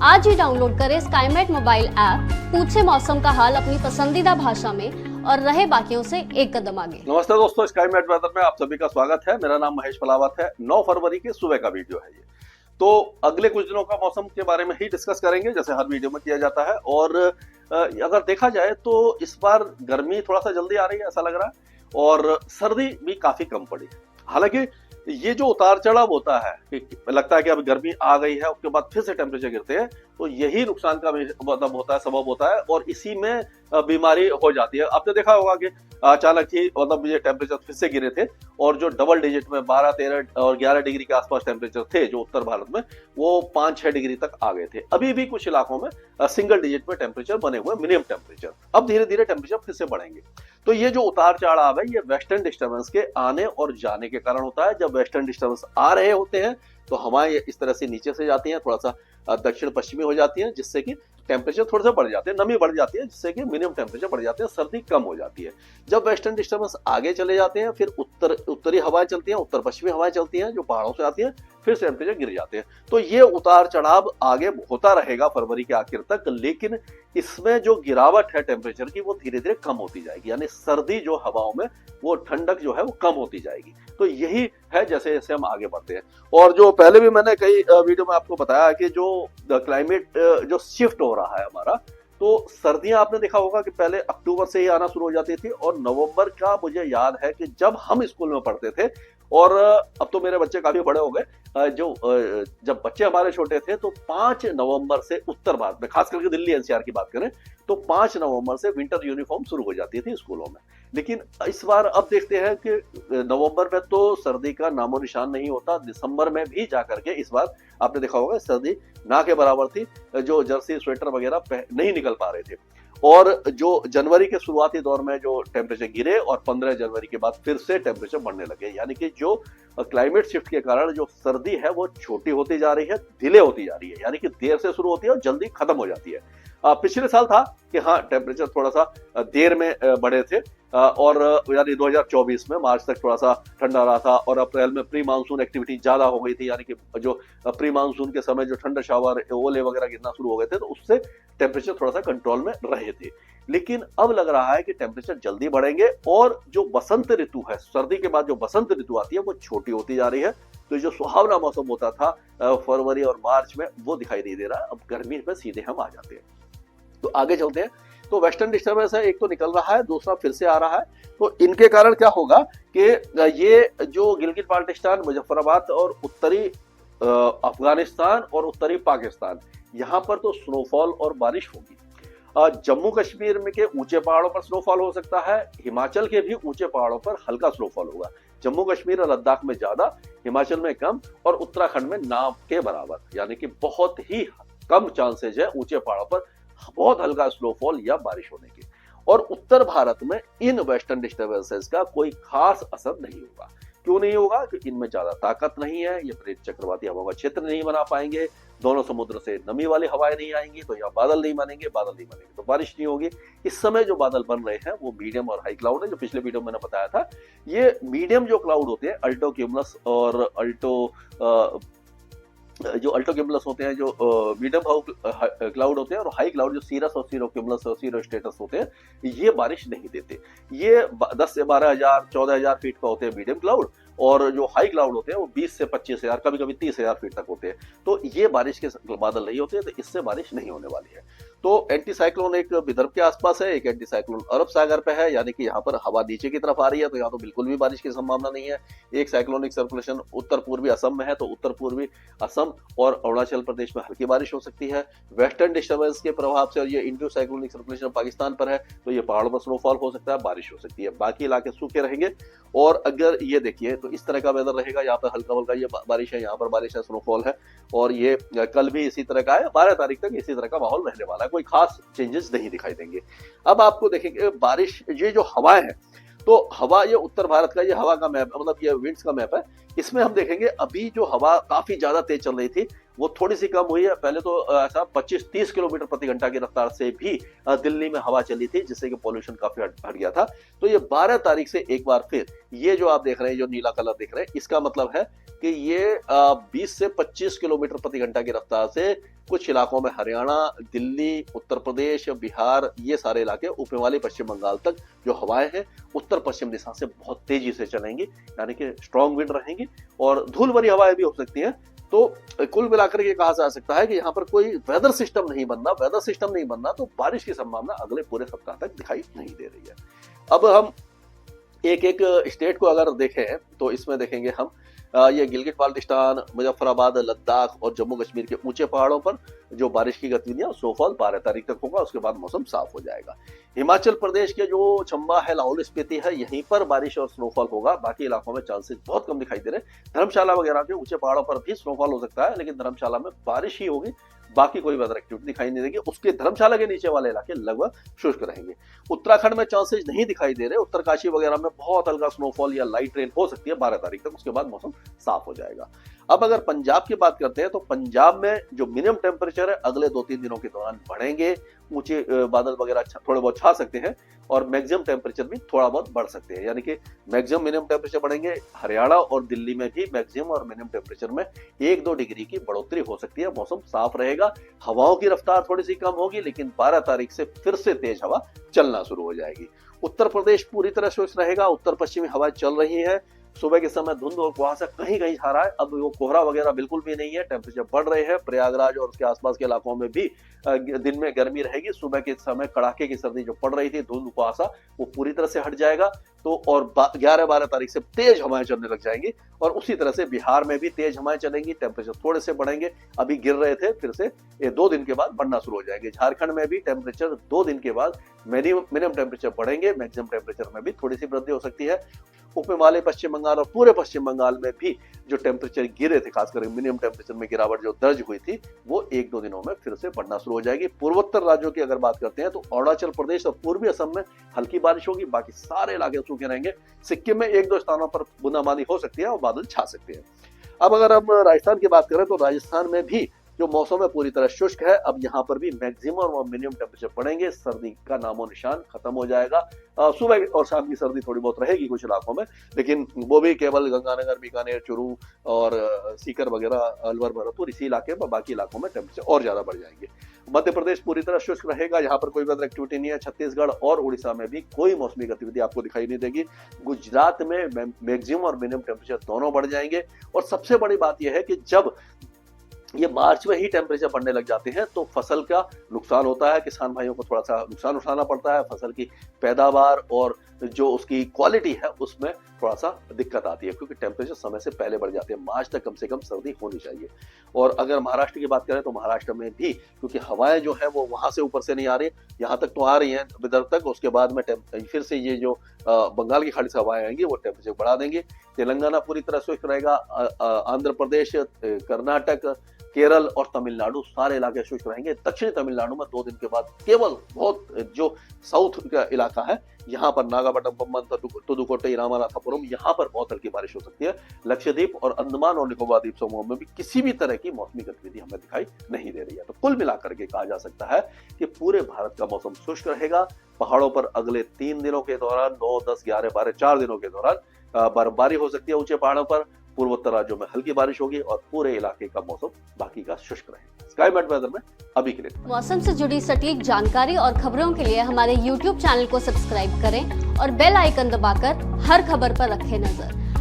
आज ही डाउनलोड करें Skymet mobile app, पूछे मौसम का हाल अपनी पसंदीदा भाषा में और रहे बाकियों से एक कदम आगे। नमस्ते दोस्तों, स्काईमेट वेदर में आप सभी का स्वागत है। मेरा नाम महेश पलावत है। 9 फरवरी के सुबह का वीडियो है ये। तो अगले कुछ दिनों का मौसम के बारे में ही डिस्कस करेंगे, जैसे हर वीडियो में किया जाता है। और अगर देखा जाए तो इस बार गर्मी थोड़ा सा जल्दी आ रही है ऐसा लग रहा है, और सर्दी भी काफी कम पड़ी है। हालांकि ये जो उतार चढ़ाव होता है कि लगता है कि अब गर्मी आ गई है, उसके बाद फिर से टेम्परेचर गिरते हैं, तो यही नुकसान का मतलब होता है, सबब होता है, और इसी में बीमारी हो जाती है। आपने देखा होगा कि अचानक ही मतलब ये टेम्परेचर फिर से गिरे थे, और जो डबल डिजिट में 12, 13 और 11 डिग्री के आसपास टेम्परेचर थे जो उत्तर भारत में, वो 5-6 डिग्री तक आ गए थे। अभी भी कुछ इलाकों में सिंगल डिजिट में टेम्परेचर बने हुए, मिनिमम टेम्परेचर। अब धीरे धीरे टेम्परेचर फिर से बढ़ेंगे। तो ये जो उतार चढ़ाव है, ये वेस्टर्न डिस्टर्बेंस के आने और जाने के कारण होता है। जब वेस्टर्न डिस्टर्बेंस आ रहे होते हैं तो हवाएं इस तरह से नीचे से जाती हैं, थोड़ा सा दक्षिण पश्चिमी हो जाती हैं, जिससे कि टेम्परेचर थोड़े से बढ़ जाते हैं, नमी बढ़ जाती है, जिससे कि मिनिमम टेम्परेचर बढ़ जाते हैं, सर्दी कम हो जाती है। जब वेस्टर्न डिस्टर्बेंस आगे चले जाते हैं, फिर उत्तरी हवाएं चलती हैं, उत्तर पश्चिमी हवाएं चलती हैं जो पहाड़ों से आती हैं, फिर से टेम्परेचर गिर जाते हैं। तो ये उतार चढ़ाव आगे होता रहेगा फरवरी के आखिर तक, लेकिन इसमें जो गिरावट है टेम्परेचर की, वो धीरे धीरे कम होती जाएगी। यानी सर्दी जो हवाओं में, वो ठंडक जो है वो कम होती जाएगी। तो यही है जैसे जैसे हम आगे बढ़ते हैं। और जो पहले भी मैंने कई वीडियो में आपको बताया कि जो क्लाइमेट जो शिफ्ट हो रहा है हमारा, तो सर्दियां आपने देखा होगा कि पहले अक्टूबर से ही आना शुरू हो जाती थी, और नवंबर का मुझे याद है कि जब हम स्कूल में पढ़ते थे, और अब तो मेरे बच्चे काफी बड़े हो गए, जब बच्चे हमारे छोटे थे तो 5 नवंबर से उत्तर भारत में, खास करके दिल्ली एनसीआर की बात करें, तो 5 नवंबर से विंटर यूनिफॉर्म शुरू हो जाती थी स्कूलों में। लेकिन इस बार अब देखते हैं कि नवंबर में तो सर्दी का नामो निशान नहीं होता। दिसंबर में भी जाकर के इस बार आपने देखा होगा सर्दी ना के बराबर थी, जो जर्सी स्वेटर वगैरह नहीं निकल पा रहे थे। और जो जनवरी के शुरुआती दौर में जो टेम्परेचर गिरे, और 15 जनवरी के बाद फिर से टेम्परेचर बढ़ने लगे। यानी कि जो क्लाइमेट शिफ्ट के कारण जो सर्दी है वो छोटी होती जा रही है, डिले होती जा रही है, यानी कि देर से शुरू होती है और जल्दी खत्म हो जाती है। पिछले साल था कि हाँ, टेम्परेचर थोड़ा सा देर में बढ़े थे, और यानी 2024 में मार्च तक थोड़ा सा ठंडा रहा था, और अप्रैल में प्री मानसून एक्टिविटी ज्यादा हो गई थी। यानी कि जो प्री मानसून के समय जो ठंडा शावर, ओले वगैरह गिरना शुरू हो गए थे, तो उससे टेम्परेचर थोड़ा सा कंट्रोल में रहे थे। लेकिन अब लग रहा है कि टेम्परेचर जल्दी बढ़ेंगे, और जो बसंत ऋतु है, सर्दी के बाद जो बसंत ऋतु आती है, वो छोटी होती जा रही है। तो जो सुहावना मौसम होता था फरवरी और मार्च में, वो दिखाई नहीं दे रहा है। अब गर्मी में सीधे हम आ जाते हैं। तो आगे चलते हैं। तो वेस्टर्न डिस्टर्बेंस है, एक तो निकल रहा है, दूसरा फिर से आ रहा है। तो इनके कारण क्या होगा कि ये जो गिलगित बाल्टिस्तान, मुजफ्फराबाद और उत्तरी अफगानिस्तान और उत्तरी पाकिस्तान, यहाँ पर तो स्नोफॉल और बारिश होगी। जम्मू कश्मीर में के ऊंचे पहाड़ों पर स्नोफॉल हो सकता है, हिमाचल के भी ऊंचे पहाड़ों पर हल्का स्नोफॉल होगा। जम्मू कश्मीर और लद्दाख में ज्यादा, हिमाचल में कम, और उत्तराखंड में ना के बराबर। यानी कि बहुत ही कम चांसेज है ऊंचे पहाड़ों पर बहुत हल्का स्नोफॉल या बारिश होने की। और उत्तर भारत में इन वेस्टर्न डिस्टर्बेंसेस का कोई खास असर नहीं होगा। क्यों नहीं होगा? क्योंकि इनमें ज्यादा ताकत नहीं है, ये प्रेत चक्रवाती हवाओं का क्षेत्र नहीं बना पाएंगे, दोनों समुद्र से नमी वाली हवाएं नहीं आएंगी, तो यहाँ बादल नहीं बनेंगे, तो बारिश नहीं होगी। इस समय जो बादल बन रहे हैं वो मीडियम और हाई क्लाउड है, जो पिछले वीडियो में मैंने बताया था। ये मीडियम जो क्लाउड होते हैं, अल्टो क्यूमुलस और अल्टो क्यूमुलस होते हैं, जो मीडियम क्लाउड होते हैं, और हाई क्लाउड जो सीरस और सीरो क्यूमुलस और सीरो स्टेटस होते हैं, ये बारिश नहीं देते। ये 10 से 12,000 14,000 फीट का होते हैं मीडियम क्लाउड, और जो हाई क्लाउड होते हैं वो 20 से 25,000, कभी कभी 30,000 फीट तक होते हैं। तो ये बारिश के बादल नहीं होते, तो इससे बारिश नहीं होने वाली है। तो एंटी साइक्लोन एक विदर्भ के आसपास है, एक एंटी साइक्लोन अरब सागर पे है, यानी कि यहाँ पर हवा नीचे की तरफ आ रही है, तो यहाँ तो बिल्कुल भी बारिश की संभावना नहीं है। एक साइक्लोनिक सर्कुलेशन उत्तर पूर्वी असम में है, तो उत्तर पूर्वी असम और अरुणाचल प्रदेश में हल्की बारिश हो सकती है। वेस्टर्न डिस्टर्बेंस के प्रभाव से, और ये इंडो साइक्लोनिक सर्कुलेशन पाकिस्तान पर है, तो ये पहाड़ों पर स्नोफॉल हो सकता है, बारिश हो सकती है। बाकी इलाके सूखे रहेंगे। और अगर ये देखिए तो इस तरह का वेदर रहेगा, यहाँ पर हल्का हल्का ये बारिश है, यहाँ पर बारिश है, स्नोफॉल है, और ये कल भी इसी तरह का है। 12 तारीख तक इसी तरह का माहौल रहने वाला है, कोई खास चेंजेस नहीं दिखाई देंगे। अब आपको देखेंगे बारिश, ये जो हवाएं हैं, तो हवा, ये उत्तर भारत का ये हवा का मैप, मतलब ये विंड्स का मैप है। इसमें हम देखेंगे अभी जो हवा काफी ज्यादा तेज चल रही थी, वो थोड़ी सी कम हुई है। पहले तो ऐसा 25-30 किलोमीटर प्रति घंटा की रफ्तार से भी दिल्ली में हवा चली थी, जिससे कि पोल्यूशन काफी हट गया था। तो ये 12 तारीख से एक बार फिर ये जो आप देख रहे हैं, जो नीला कलर देख रहे हैं, इसका मतलब है कि ये 20 से 25 किलोमीटर प्रति घंटा की रफ्तार से कुछ इलाकों में हरियाणा, दिल्ली, उत्तर प्रदेश, बिहार, ये सारे इलाके ऊपर वाले पश्चिम बंगाल तक जो हवाएं हैं उत्तर पश्चिम दिशा से बहुत तेजी से चलेंगी, यानी कि स्ट्रॉन्ग विंड रहेंगी और धूल भरी हवाएं भी हो सकती हैं। तो कुल मिलाकर के कहा जा सकता है कि यहाँ पर कोई वेदर सिस्टम नहीं बनना, तो बारिश की संभावना अगले पूरे सप्ताह तक दिखाई नहीं दे रही है। अब हम एक एक स्टेट को अगर देखें तो इसमें देखेंगे हम ये गिलगित बाल्टिस्तान, मुजफ्फराबाद, लद्दाख और जम्मू कश्मीर के ऊंचे पहाड़ों पर जो बारिश की गतिविधियां, स्नोफॉल 12 तारीख तक होगा, उसके बाद मौसम साफ हो जाएगा। हिमाचल प्रदेश के जो चंबा है, लाहौल स्पीति है, यहीं पर बारिश और स्नोफॉल होगा, बाकी इलाकों में चांसेस बहुत कम दिखाई दे रहे हैं। धर्मशाला वगैरह के ऊंचे पहाड़ों पर भी स्नोफॉल हो सकता है, लेकिन धर्मशाला में बारिश ही होगी, बाकी कोई वेदर एक्टिविटी दिखाई नहीं देगी। उसके धर्मशाला के नीचे वाले इलाके लगभग शुष्क रहेंगे। उत्तराखंड में चांसेस नहीं दिखाई दे रहे, उत्तरकाशी वगैरह में बहुत हल्का स्नोफॉल या लाइट रेन हो सकती है 12 तारीख तक, उसके बाद मौसम साफ हो जाएगा। अब अगर पंजाब की बात करते हैं तो पंजाब में जो मिनिमम टेम्परेचर है अगले 2-3 दिनों के दौरान बढ़ेंगे, ऊंचे बादल वगैरह थोड़े बहुत छा सकते हैं और मैक्सिमम टेम्परेचर भी थोड़ा बहुत बढ़ सकते हैं, यानी कि मैक्सिमम मिनिमम टेम्परेचर बढ़ेंगे। हरियाणा और दिल्ली में भी मैक्सिमम और मिनिमम टेम्परेचर में 1-2 डिग्री की बढ़ोतरी हो सकती है। मौसम साफ रहेगा, हवाओं की रफ्तार थोड़ी सी कम होगी, लेकिन 12 तारीख से फिर से तेज हवा चलना शुरू हो जाएगी। उत्तर प्रदेश पूरी तरह शुष्क रहेगा, उत्तर पश्चिमी हवाएं चल रही है। सुबह के समय धुंध और कुहासा कहीं कहीं छा रहा है, अब वो कोहरा वगैरह बिल्कुल भी नहीं है, टेम्परेचर बढ़ रहे हैं। प्रयागराज और उसके आसपास के इलाकों में भी दिन में गर्मी रहेगी, सुबह के समय कड़ाके की सर्दी जो पड़ रही थी, धुंध कुहासा, वो पूरी तरह से हट जाएगा। तो और 11-12 तारीख से तेज हवाएं चलने लग जाएंगी और उसी तरह से बिहार में भी तेज हवाएं चलेंगी, टेम्परेचर थोड़े से बढ़ेंगे, अभी गिर रहे थे, फिर से ये 2 दिन के बाद बढ़ना शुरू हो जाएंगे। झारखंड में भी टेम्परेचर 2 दिन के बाद मिनिमम टेम्परेचर बढ़ेंगे, मैक्सिमम टेम्परेचर में भी थोड़ी सी वृद्धि हो सकती है। उप हिमालय पश्चिम बंगाल और पूरे पश्चिम बंगाल में भी जो टेम्परेचर गिरे थे, खासकर मिनिमम टेम्परेचर में गिरावट जो दर्ज हुई थी, वो 1-2 दिनों में फिर से बढ़ना शुरू हो जाएगी। पूर्वोत्तर राज्यों की अगर बात करते हैं तो अरुणाचल प्रदेश और पूर्वी असम में हल्की बारिश होगी, बाकी सारे इलाके सूखे रहेंगे। सिक्किम में 1-2 स्थानों पर बूंदाबांदी हो सकती है और बादल छा सकते हैं। अब अगर हम राजस्थान की बात करें तो राजस्थान में भी जो मौसम है पूरी तरह शुष्क है। अब यहाँ पर भी मैक्सिमम और मिनिमम टेम्परेचर बढ़ेंगे, सर्दी का नामो निशान खत्म हो जाएगा। सुबह और शाम की सर्दी थोड़ी बहुत रहेगी कुछ इलाकों में, लेकिन वो भी केवल गंगानगर, बीकानेर, चुरू और सीकर वगैरह, अलवर, भरतपुर, इसी इलाके में, बाकी इलाकों में टेम्परेचर और ज्यादा बढ़ जाएंगे। मध्य प्रदेश पूरी तरह शुष्क रहेगा, यहाँ पर कोई वेदर एक्टिविटी नहीं है। छत्तीसगढ़ और उड़ीसा में भी कोई मौसमी गतिविधि आपको दिखाई नहीं देगी। गुजरात में मैक्सिमम और मिनिमम टेम्परेचर दोनों बढ़ जाएंगे। और सबसे बड़ी बात यह है कि जब ये मार्च में ही टेम्परेचर बढ़ने लग जाते हैं तो फसल का नुकसान होता है, किसान भाइयों को थोड़ा सा नुकसान उठाना पड़ता है, फसल की पैदावार और जो उसकी क्वालिटी है उसमें थोड़ा सा दिक्कत आती है, क्योंकि टेम्परेचर समय से पहले बढ़ जाते हैं। मार्च तक कम से कम सर्दी होनी चाहिए। और अगर महाराष्ट्र की बात करें तो महाराष्ट्र में भी, क्योंकि हवाएं जो है वो वहां से ऊपर से नहीं आ रही, यहाँ तक तो आ रही हैं विदर्भ तक, उसके बाद में फिर से ये जो बंगाल की खाड़ी से हवाएं आएंगी वो टेम्परेचर बढ़ा देंगे। तेलंगाना पूरी तरह शुष्क रहेगा, आंध्र प्रदेश, कर्नाटक, केरल और तमिलनाडु सारे इलाके शुष्क रहेंगे। दक्षिणी तमिलनाडु में 2 दिन के बाद केवल बहुत जो साउथ का इलाका है, यहाँ पर नागापट्टनम, पम्बन, तुदुकोट्टई, रामनाथपुरम, यहाँ पर बहुत हल्की बारिश हो सकती है। लक्षद्वीप और अंडमान और निकोबार द्वीप समूह में भी किसी भी तरह की मौसमी गतिविधि हमें दिखाई नहीं दे रही है। तो कुल मिलाकर के कहा जा सकता है कि पूरे भारत का मौसम शुष्क रहेगा। पहाड़ों पर अगले 3 दिनों के दौरान, 9, 10, 11, 12, 4 दिनों के दौरान बर्फबारी हो सकती है ऊंचे पहाड़ों पर। पूर्वोत्तर राज्यों में हल्की बारिश होगी और पूरे इलाके का मौसम बाकी का शुष्क रहेगा। स्काईमेट वेदर में अभी के लिए मौसम से जुड़ी सटीक जानकारी और खबरों के लिए हमारे YouTube चैनल को सब्सक्राइब करें और बेल आइकन दबाकर हर खबर पर रखें नजर।